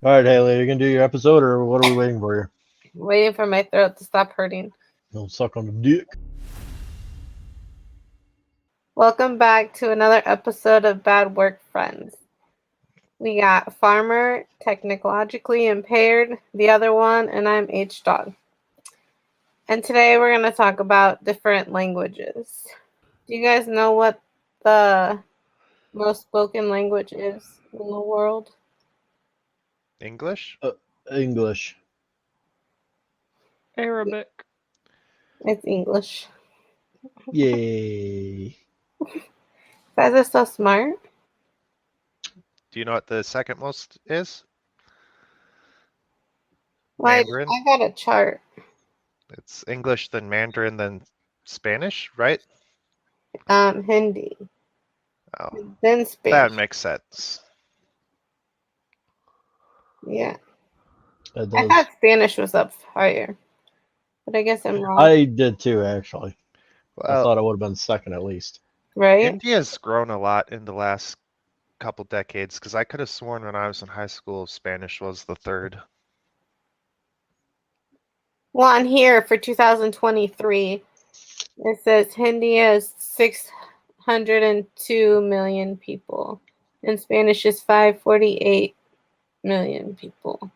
All right, Haley, you can do your episode, or what are we waiting for here? Waiting for my throat to stop hurting. Don't suck on the dick. Welcome back to another episode of Bad Work Friends. We got Farmer, technologically impaired, the other one, and I'm H Dog. And today we're going to talk about different languages. Do you guys know what the most spoken language is in the world? English? English. Arabic. It's English. Yay. You guys are so smart. Do you know what the second most is? Well, Mandarin? I got a chart. It's English, then Mandarin, then Spanish, right? Hindi, Oh, then that Spanish. makes sense. Yeah. That I does. thought Spanish was up higher, but I guess I'm wrong. I did too, actually. I Well, thought it would have been second at least. Right? India's grown a lot in the last couple decades because I could have sworn when I was in high school Spanish was the third. Well, on here for 2023, it says Hindi is 602 million people, and Spanish is 548 million people.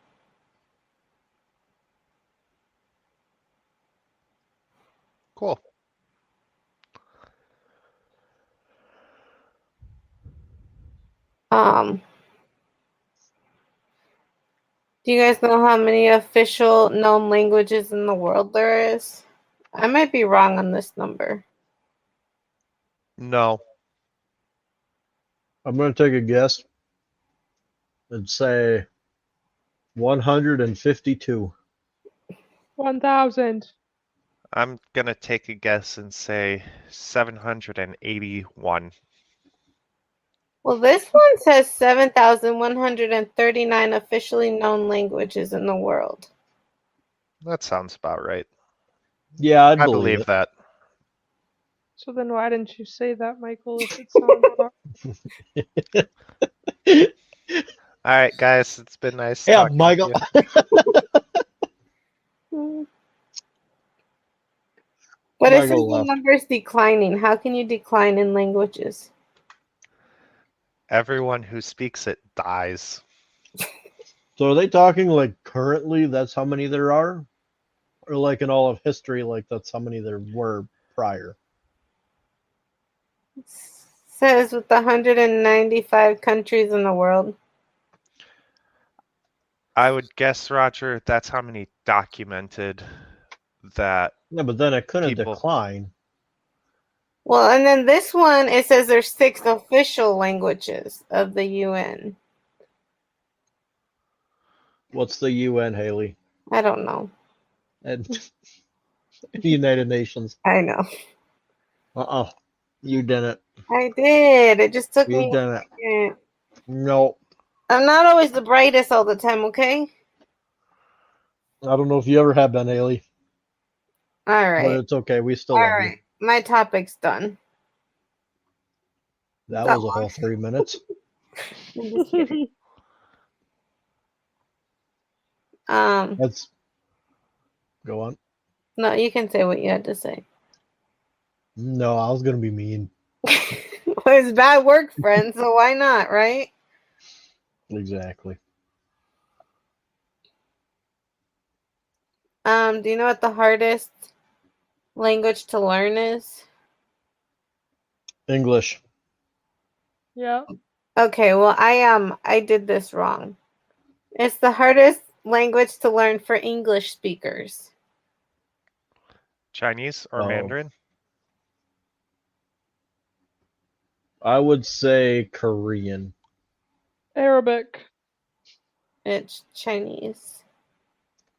Cool. Do you guys know how many official known languages in the world there is? I might be wrong on this number. No. I'm going to take a guess and say 152. 1,000. I'm gonna take a guess and say 781. Well, this one says 7,139 officially known languages in the world. That sounds about right. Yeah, I'd I believe believe it. that. So then why didn't you say that, Michael, if it sounds wrong? All right, guys, it's been nice Yeah, talking Michael. to Hmm. But it says Michael the left. number is declining. How can you decline in languages? Everyone who speaks it dies. So are they talking like currently that's how many there are? Or like in all of history, like that's how many there were prior? It says with 195 countries in the world. I would guess, Roger, that's how many documented that Yeah, but then it couldn't people. decline. Well, and then this one, it says there's 6 official languages of the UN. What's the UN, Haley? I don't know. And the United Nations. I know. You didn't. I did. It just took You me a didn't. second. No. I'm not always the brightest all the time, okay? I don't know if you ever have been, Haley. All But right. it's okay. We still All love right. My topic's done. you. That That was a whole 3 minutes. I'm just kidding. Let's go on. No, you can say what you had to say. No, I was gonna be mean. Well, it's bad work, friend, so why not, right? Exactly. Do you know what the hardest language to learn is? English. Yeah. Okay, well I did this wrong. It's the hardest language to learn for English speakers. Chinese or Oh. Mandarin? I would say Korean. Arabic. It's Chinese.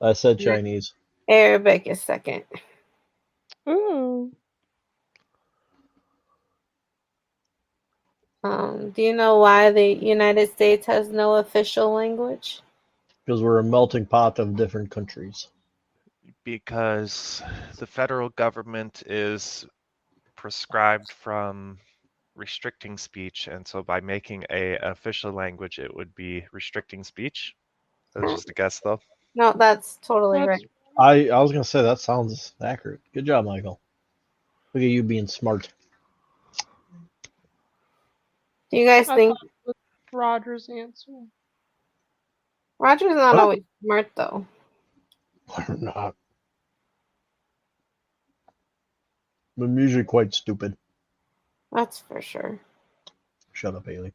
I said Yeah. Chinese. Arabic is second. Ooh. Do you know why the United States has no official language? Because we're a melting pot of different countries. Because the federal government is prescribed from restricting speech, and so by making a official language, it would be restricting speech. That was just a guess, though. No, that's totally That's right. I was gonna say that sounds accurate. Good job, Michael. Look at you being smart. Do you guys I think thought it was Roger's answer. Roger's not What? always smart though? Or not. I'm usually quite stupid. That's for sure. Shut up, Haley.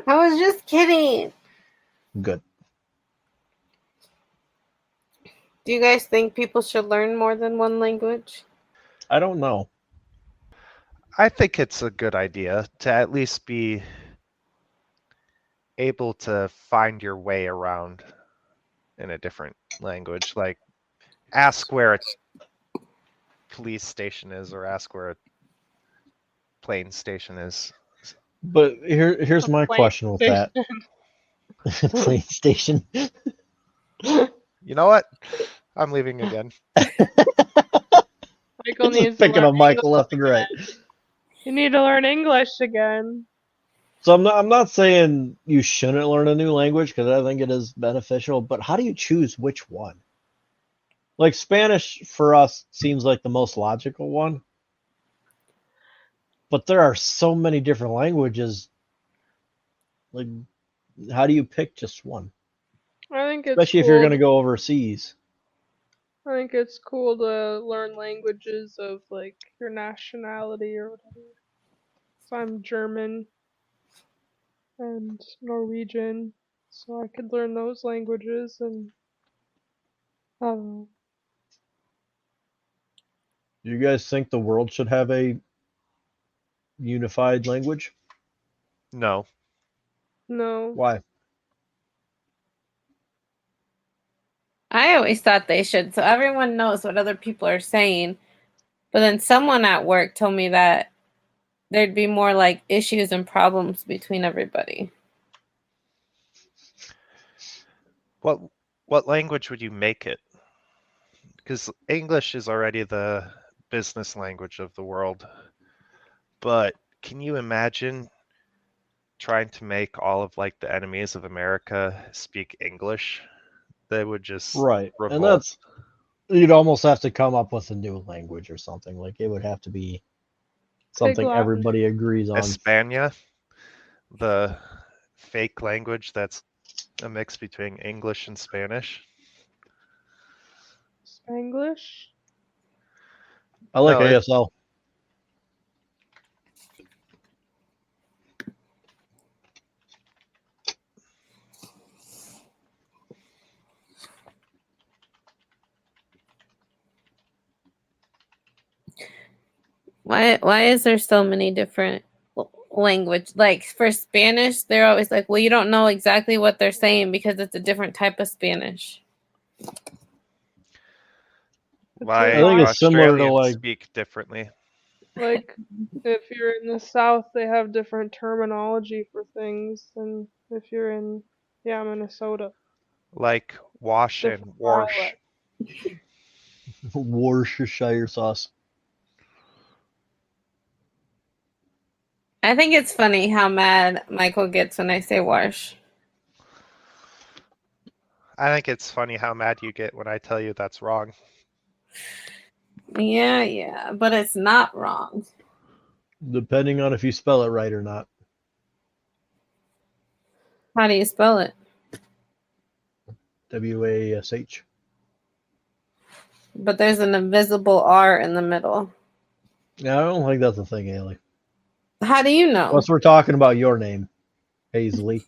I was just kidding. Good. Do you guys think people should learn more than one language? I don't know. I think it's a good idea to at least be able to find your way around in a different language. Like, ask where a police station is or ask where a plane station is. But here's my Plane question with that. Plane station. You know what? I'm leaving again. Michael Just needs to picking learn on Michael English left and right. again. You need to learn English again. So I'm not saying you shouldn't learn a new language because I think it is beneficial, but how do you choose which one? Like Spanish for us seems like the most logical one. But there are so many different languages. Like how do you pick just one? I think it's Especially if you're cool. going to go overseas. I think it's cool to learn languages of like your nationality or whatever. So I'm German and Norwegian, so I could learn those languages and I don't know. Do you guys think the world should have a unified language? No. No. Why? I always thought they should, so everyone knows what other people are saying. But then someone at work told me that there'd be more like issues and problems between everybody. What language would you make it? Because English is already the business language of the world. But can you imagine trying to make all of like the enemies of America speak English? They would just Right. And revolt. you'd almost have to come up with a new language or something. Like it would have to be Big something Latin. everybody agrees on. España, the fake language that's a mix between English and Spanish. Spanglish? I like No, ASL. Why is there so many different language? Like for Spanish, they're always like, well, you don't know exactly what they're saying because it's a different type of Spanish. why I think it's similar to Australians like speak differently. Like if you're in the South, they have different terminology for things than if you're in Minnesota. Like wash and Different wash. dialect. Worcestershire sauce. I think it's funny how mad Michael gets when I say wash. I think it's funny how mad you get when I tell you that's wrong. Yeah, but it's not wrong. Depending on if you spell it right or not. How do you spell it? WASH. But there's an invisible R in the middle. Yeah, I don't think that's a thing, Haley. How do you know? Unless we're talking about your name, Paisley.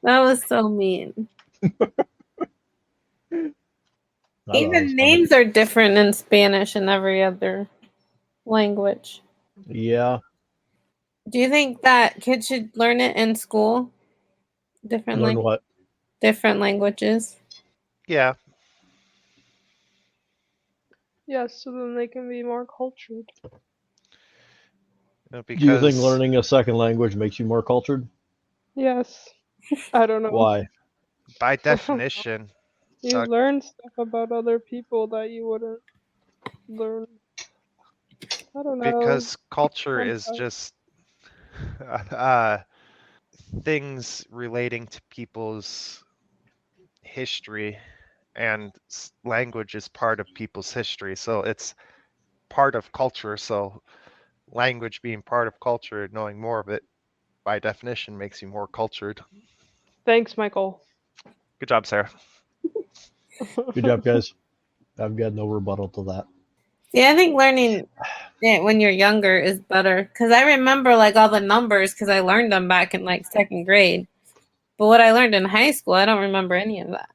That was so mean. I thought it was Even funny. names are different in Spanish and every other language. Yeah. Do you think that kids should learn it in school? Learn what? Different languages. Yeah, Yes, so then they can be more cultured. Do you think because learning a second language makes you more cultured? Yes. I don't know. Why? by definition, You Uh, learn stuff about other people that you wouldn't learn. I don't know. because culture is Sometimes. just uh, things relating to people's history, and language is part of people's history. So it's part of culture. So language being part of culture, knowing more of it, by definition, makes you more cultured. Thanks, Michael. Good job, Sarah. Good job, guys. I've got no rebuttal to that. Yeah, I think learning it when you're younger is better because I remember like all the numbers because I learned them back in like second grade. But what I learned in high school, I don't remember any of that.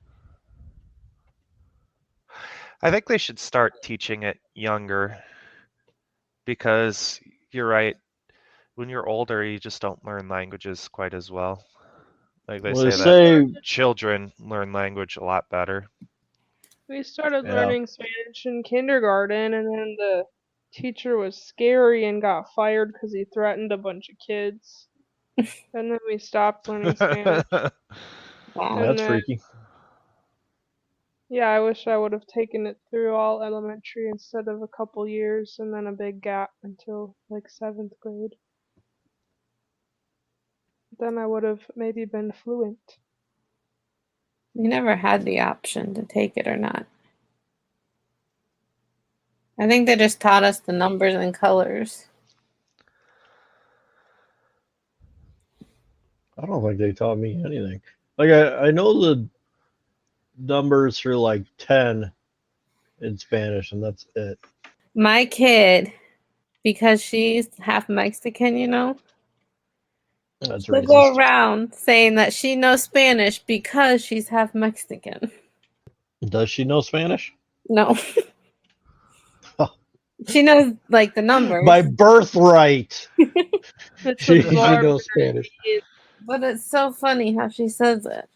I think they should start teaching it younger because you're right. When you're older, you just don't learn languages quite as well. Like they Well, they say that say, children learn language a lot better. We started Yeah. learning Spanish in kindergarten, and then the teacher was scary and got fired because he threatened a bunch of kids. And then we stopped learning Spanish. Wow. And that's then, freaky. yeah, I wish I would have taken it through all elementary instead of a couple years and then a big gap until like 7th grade. Then I would have maybe been fluent. We never had the option to take it or not. I think they just taught us the numbers and colors. I don't think they taught me anything. Like I know the numbers for like 10 in Spanish, and that's it. My kid, because she's half Mexican, you know, That's she'll go racist. around saying that she knows Spanish because she's half Mexican. Does she know Spanish? No. She knows like the numbers. By birthright, It's she absorbed knows Spanish. But it's so funny how she says it.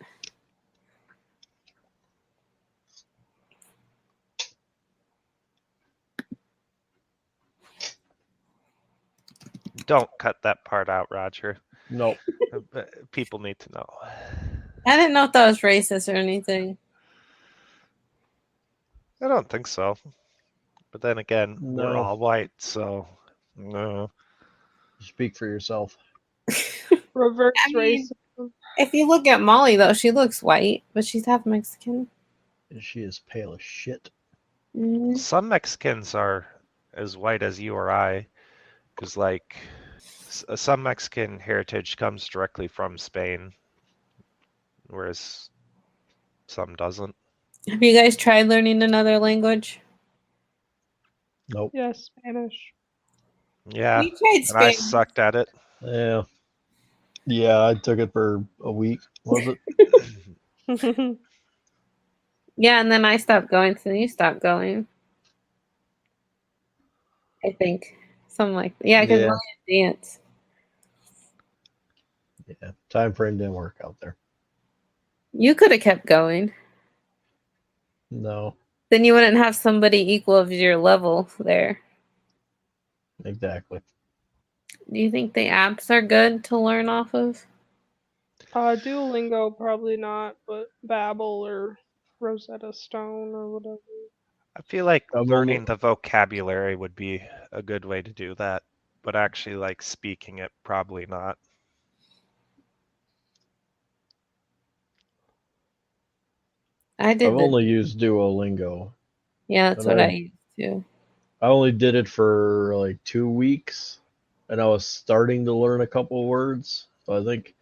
Don't cut that part out, Roger. No. People need to know. I didn't know if that was racist or anything. I don't think so. But then again, we're No. all white, so no. Speak for yourself. Reverse I mean, racism. if you look at Molly, though, she looks white, but she's half Mexican. She is pale as shit. Mm. Some Mexicans are as white as you or I, because like some Mexican heritage comes directly from Spain, whereas some doesn't. Have you guys tried learning another language? Nope. Yes, Spanish. Yeah, We tried and I Spanish. sucked at it. Yeah. Yeah, I took it for a week, was it? Yeah, and then I stopped going, so you stopped going. I think. Something like that. Yeah, because Yeah. Molly dance. Yeah. Time frame didn't work out there. You could have kept going. No, Then you wouldn't have somebody equal of your level there. exactly. Do you think the apps are good to learn off of? Duolingo probably not, but Babbel or Rosetta Stone or whatever. I feel like I've learning only- the vocabulary would be a good way to do that, but actually like speaking it, probably not. I did I've the only used Duolingo. yeah, that's and what I used to. I only did it for like 2 weeks, and I was starting to learn a couple words. So I think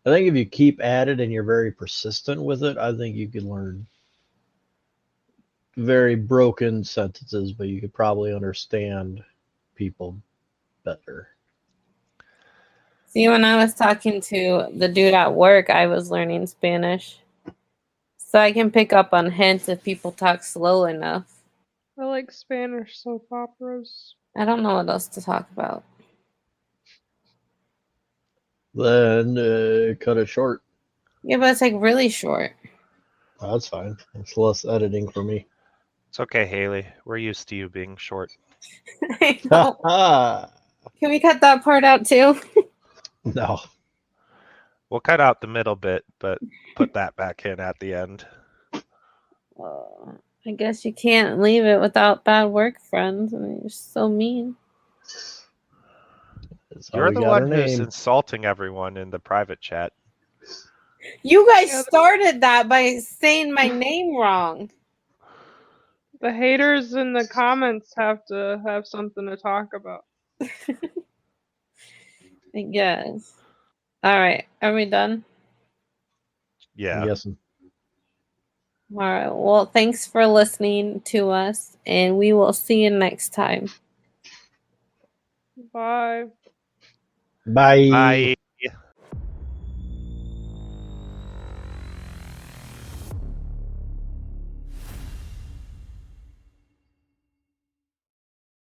if you keep at it and you're very persistent with it, I think you can learn very broken sentences, but you could probably understand people better. See, when I was talking to the dude at work, I was learning Spanish. So I can pick up on hints if people talk slow enough. I like Spanish soap operas. I don't know what else to talk about. Then cut it short. Yeah, but it's like really short. Oh, that's fine. It's less editing for me. It's okay, Haley. We're used to you being short. I know. Can we cut that part out too? No. We'll cut out the middle bit, but put that back in at the end. I guess you can't leave it without bad work friends. I mean, you're so mean. That's how You're we the got our one who's name. insulting everyone in the private chat. You guys Yeah, started that by saying my name wrong. the haters in the comments have to have something to talk about. I guess. All right. Are we done? Yeah. I'm guessing. All right. Well, thanks for listening to us, and we will see you next time. Bye. Bye. Bye.